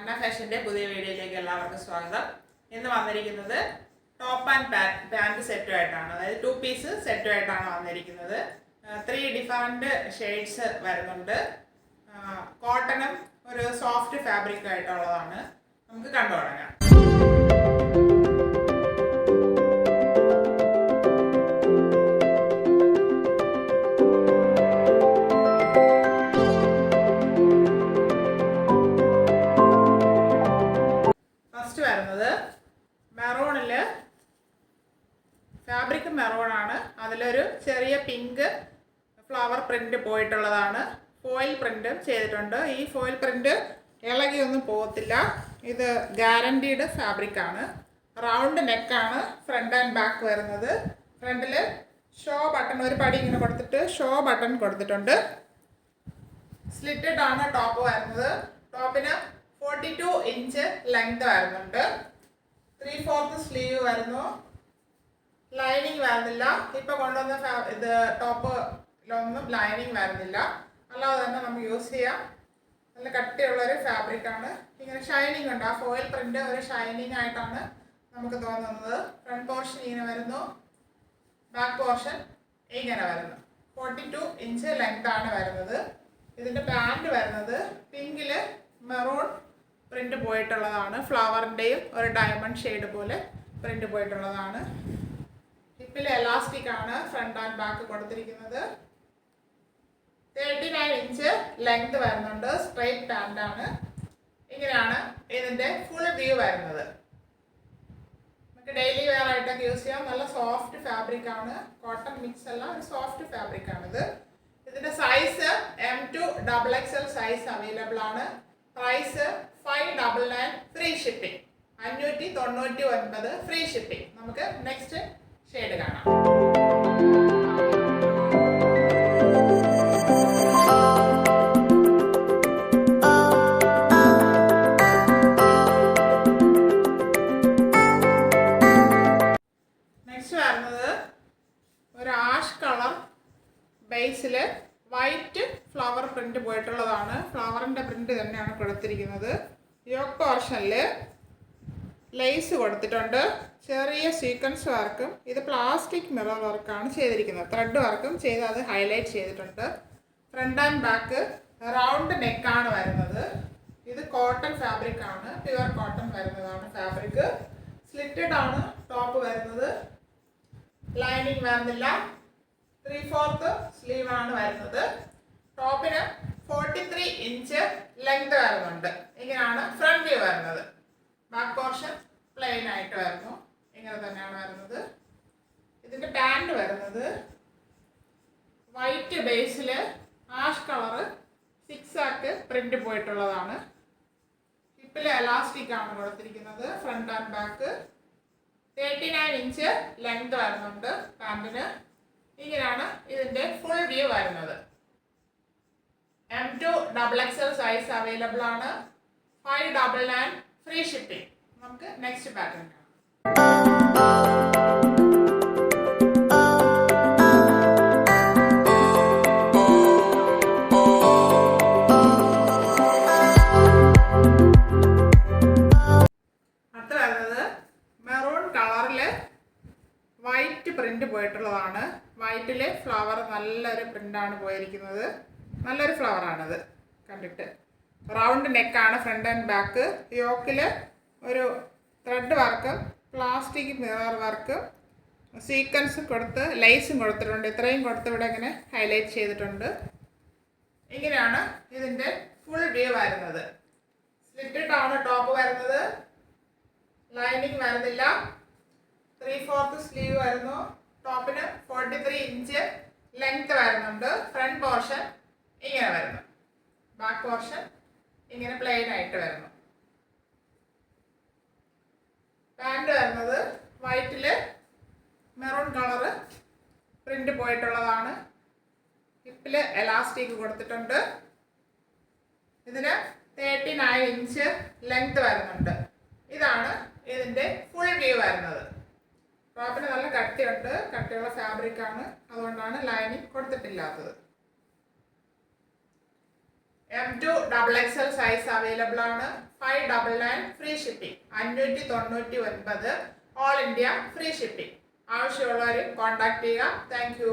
അന്ന ഫാഷൻ്റെ പുതിയ വീഡിയോയിലേക്ക് എല്ലാവർക്കും സ്വാഗതം. ഇന്ന് വന്നിരിക്കുന്നത് ടോപ്പ് ആൻഡ് പാൻറ് സെറ്റുമായിട്ടാണ്, അതായത് 2 പീസ് സെറ്റുമായിട്ടാണ് വന്നിരിക്കുന്നത്. 3 ഡിഫറൻറ്റ് ഷെയ്ഡ്സ് വരുന്നുണ്ട്. കോട്ടണും ഒരു സോഫ്റ്റ് ഫാബ്രിക് ആയിട്ടുള്ളതാണ്. നമുക്ക് കണ്ടു തുടങ്ങാം. വരുന്നത് മെറൂണില് ഫാബ്രിക് മെറൂണാണ്. അതിലൊരു ചെറിയ പിങ്ക് ഫ്ലവർ പ്രിന്റ് പോയിട്ടുള്ളതാണ്. ഫോയിൽ പ്രിന്റും ചെയ്തിട്ടുണ്ട്. ഈ ഫോയിൽ പ്രിന്റ് ഇളകിയൊന്നും പോകത്തില്ല. ഇത് ഗ്യാരണ്ടീഡ് ഫാബ്രിക് ആണ്. റൗണ്ട് നെക്കാണ് ഫ്രണ്ട് ആൻഡ് ബാക്ക് വരുന്നത്. ഫ്രണ്ടിൽ ഷോ ബട്ടൺ ഒരു പടി ഇങ്ങനെ കൊടുത്തിട്ട് ഷോ ബട്ടൺ കൊടുത്തിട്ടുണ്ട്. സ്ലിറ്റഡ് ആണ് ടോപ്പ് വരുന്നത്. ടോപ്പിന് 42 ഇഞ്ച് ലെങ്ത് വരുന്നുണ്ട്. 3/4 സ്ലീവ് വരുന്നു. ലൈനിങ് വരുന്നില്ല. ഇപ്പം കൊണ്ടുവന്ന ഇത് ടോപ്പിലൊന്നും ലൈനിങ് വരുന്നില്ല. അല്ലാതെ തന്നെ നമുക്ക് യൂസ് ചെയ്യാം. നല്ല കട്ടിയുള്ളൊരു ഫാബ്രിക്കാണ്. ഇങ്ങനെ ഷൈനിങ് ഉണ്ട്. ആ ഫോയിൽ പ്രിന്റ് ഒരു ഷൈനിങ് ആയിട്ടാണ് നമുക്ക് തോന്നുന്നത്. ഫ്രണ്ട് പോർഷൻ ഇങ്ങനെ വരുന്നു, ബാക്ക് പോർഷൻ ഇങ്ങനെ വരുന്നു. 42 ഇഞ്ച് ലെങ്ത് ആണ് വരുന്നത്. ഇതിൻ്റെ പാൻറ് വരുന്നത് പിങ്കിൽ മെറൂൺ പ്രിന്റ് പോയിട്ടുള്ളതാണ്. ഫ്ലവറിൻ്റെയും ഒരു ഡയമണ്ട് ഷെയ്ഡ് പോലെ പ്രിന്റ് പോയിട്ടുള്ളതാണ്. ഹിപ്പിൽ എലാസ്റ്റിക് ആണ് ഫ്രണ്ട് ആൻഡ് ബാക്ക് കൊടുത്തിരിക്കുന്നത്. 39 ഇഞ്ച് ലെങ്ത് വരുന്നുണ്ട്. സ്ട്രെയിറ്റ് പാൻ്റ് ആണ്. ഇങ്ങനെയാണ് ഇതിൻ്റെ ഫുൾ വ്യൂ വരുന്നത്. നമുക്ക് ഡെയിലി വെയർ ആയിട്ടൊക്കെ യൂസ് ചെയ്യാം. നല്ല സോഫ്റ്റ് ഫാബ്രിക് ആണ്. കോട്ടൺ മിക്സ് അല്ല, ഒരു സോഫ്റ്റ് ഫാബ്രിക് ആണിത്. ഇതിൻ്റെ size M to XXL size available ആണ്. Price 599 free shipping. 599 free shipping. നമുക്ക് നെക്സ്റ്റ് ഷെയ്ഡ് കാണാം. നെക്സ്റ്റ് വരുന്നത് ഒരു ആഷ് കളർ ബേസിൽ വൈറ്റ് ഫ്ലവർ പ്രിന്റ് പോയിട്ടുള്ളതാണ്. ഫ്ലവറിൻ്റെ പ്രിന്റ് തന്നെയാണ് കൊടുത്തിരിക്കുന്നത്. യോക്ക് പോർഷനിൽ ലേസ് കൊടുത്തിട്ടുണ്ട്. ചെറിയ സീക്വൻസ് വർക്കും ഇത് പ്ലാസ്റ്റിക് മിറർ വർക്കാണ് ചെയ്തിരിക്കുന്നത്. ത്രെഡ് വർക്കും ചെയ്ത് അത് ഹൈലൈറ്റ് ചെയ്തിട്ടുണ്ട്. ഫ്രണ്ട് ആൻഡ് ബാക്ക് റൗണ്ട് നെക്കാണ് വരുന്നത്. ഇത് കോട്ടൺ ഫാബ്രിക് ആണ്. പ്യുവർ കോട്ടൺ വരുന്നതാണ് ഫാബ്രിക്. സ്ലിറ്റഡ് ആണ് ടോപ്പ് വരുന്നത്. ലൈനിങ് വരുന്നില്ല. 3/4 സ്ലീവ് ആണ് വരുന്നത്. ടോപ്പിന് 43 ഇഞ്ച് ലെങ്ത് വരുന്നുണ്ട്. ഇങ്ങനെയാണ് ഫ്രണ്ട് വ്യൂ വരുന്നത്. ബാക്ക് പോർഷൻ പ്ലെയിൻ ആയിട്ട് വരുന്നു. ഇങ്ങനെ തന്നെയാണ് വരുന്നത്. ഇതിൻ്റെ പാൻറ് വരുന്നത് വൈറ്റ് ബേസിൽ ആഷ് കളറ് 6 ആക്ക് പ്രിന്റ് പോയിട്ടുള്ളതാണ്. ഹിപ്പിൽ എലാസ്റ്റിക് ആണ് കൊടുത്തിരിക്കുന്നത്. Front and back 39 inch length വരുന്നുണ്ട് പാൻറ്റിന്. ഇങ്ങനെയാണ് ഇതിൻ്റെ ഫുൾ വ്യൂ വരുന്നത്. M to XXL size available ആണ്. 599 ഫ്രീ ഷിപ്പിംഗ്. നമുക്ക് നെക്സ്റ്റ് പാറ്റേൺ കാണാം. അടുത്ത് വരുന്നത് മെറൂൺ കളറിൽ വൈറ്റ് പ്രിന്റ് പോയിട്ടുള്ളതാണ്. വൈറ്റിൽ ഫ്ലവർ നല്ലൊരു പ്രിന്റാണ് പോയിരിക്കുന്നത്. നല്ലൊരു ഫ്ലവറാണിത് കണ്ടിട്ട്. റൗണ്ട് നെക്കാണ് ഫ്രണ്ട് ആൻഡ് ബാക്ക്. യോക്കിൽ ഒരു ത്രെഡ് വർക്കും പ്ലാസ്റ്റിക് മിറർ വർക്കും സീക്വൻസും കൊടുത്ത് ലേസും കൊടുത്തിട്ടുണ്ട്. ഇത്രയും കൊടുത്ത് ഇവിടെ ഇങ്ങനെ ഹൈലൈറ്റ് ചെയ്തിട്ടുണ്ട്. ഇങ്ങനെയാണ് ഇതിൻ്റെ ഫുൾ വ്യൂ വരുന്നത്. സ്ലിറ്റഡ് ആണ് ടോപ്പ് വരുന്നത്. ലൈനിങ് വരുന്നില്ല. 3/4 സ്ലീവ് വരുന്നു. ടോപ്പിന് 43 ഇഞ്ച് ലെങ്ത് വരുന്നുണ്ട്. ഫ്രണ്ട് പോർഷൻ ഇങ്ങനെ വരുന്നു. ബാക്ക് പോർഷൻ ഇങ്ങനെ പ്ലെയിൻ ആയിട്ട് വരുന്നു. പാൻറ് വരുന്നത് വൈറ്റിൽ മെറൂൺ കളറ് പ്രിന്റ് പോയിട്ടുള്ളതാണ്. ഹിപ്പിൽ എലാസ്റ്റിക് കൊടുത്തിട്ടുണ്ട്. ഇതിന് 39 ഇഞ്ച് ലെങ്ത് വരുന്നുണ്ട്. ഇതാണ് ഇതിൻ്റെ ഫുൾ വ്യൂ വരുന്നത്. ടോപ്പിന് നല്ല കട്ടിയുണ്ട്. കട്ടിയുള്ള ഫാബ്രിക് ആണ്. അതുകൊണ്ടാണ് ലൈനിങ് കൊടുത്തിട്ടില്ലാത്തത്. M2 XXL സൈസ് അവൈലബിൾ ആണ്. 599 free shipping. 599 all India free shipping. ആവശ്യമുള്ളവർ കോൺടാക്ട് ചെയ്യുക. Thank U.